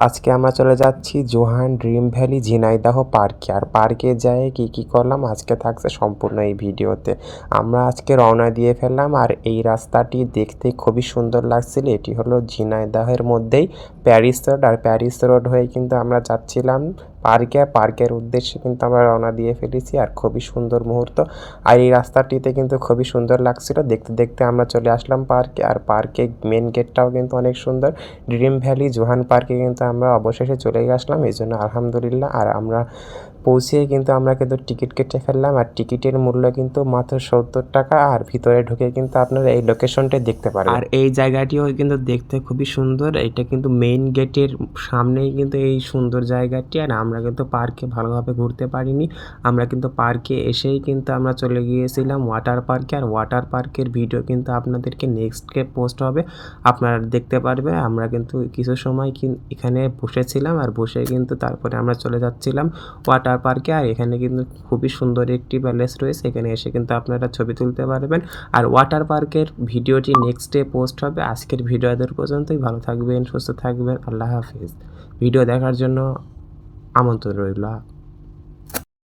আজকে আমরা চলে যাচ্ছি জোহান ড্রিম ভ্যালি ঝিনাইদহ পার্কে। আর পার্কে যেয়ে কি করলাম আজকে থাকছে সম্পূর্ণ এই ভিডিওতে। আমরা আজকে রওনা দিয়ে ফেললাম, আর এই রাস্তাটি দেখতে খুবই সুন্দর লাগছিল। এটি হলো ঝিনাইদহের মধ্যেই প্যারিস রোড, আর প্যারিস রোড হয়ে কিন্তু আমরা যাচ্ছিলাম পার্কের উদ্দেশ্যে কিন্তু আমরা রওনা দিয়ে ফেলেছি। আর খুবই সুন্দর মুহূর্ত, আর এই রাস্তাটিতে কিন্তু খুবই সুন্দর লাগছিল। দেখতে দেখতে আমরা চলে আসলাম পার্কে। আর পার্কে মেন গেটটাও কিন্তু অনেক সুন্দর। ড্রিম ভ্যালি জোহান পার্কে কিন্তু আমরা অবশেষে চলে আসলাম, এই জন্য আলহামদুলিল্লাহ। আর আমরা পৌঁছে কিন্তু আমরা কিন্তু টিকিট কেটে ফেললাম, আর টিকিটের মূল্য কিন্তু মাত্র 70 টাকা। আর ভিতরে ঢুকে কিন্তু আপনারা এই লোকেশনটা দেখতে পারবেন। আর এই জায়গাটিও কিন্তু দেখতে খুবই সুন্দর। এটা কিন্তু মেইন গেটের সামনেই কিন্তু এই সুন্দর জায়গাটি। আর আমরা কিন্তু পার্কে ভালোভাবে ঘুরতে পারিনি, আমরা কিন্তু পার্কে এসেই কিন্তু আমরা চলে গিয়েছিলাম ওয়াটার পার্কে। আর ওয়াটার পার্কের ভিডিও কিন্তু আপনাদেরকে নেক্সটকে পোস্ট হবে, আপনারা দেখতে পারবেন। আমরা কিন্তু কিছু সময় এখানে বসেছিলাম, আর বসে কিন্তু তারপরে আমরা চলে যাচ্ছিলাম ওয়াটার পার্কে। আর এখানে কিন্তু খুবই সুন্দর একটি প্যালেস রয়েছে, এখানে এসে কিন্তু আপনারা ছবি তুলতে পারবেন। আর ওয়াটার পার্কের ভিডিওটি নেক্সট ডে পোস্ট হবে। আজকের ভিডিও এদের পর্যন্তই। ভালো থাকবেন, সুস্থ থাকবেন, আল্লাহ হাফিজ। ভিডিও দেখার জন্য আমন্ত্রণ রইল।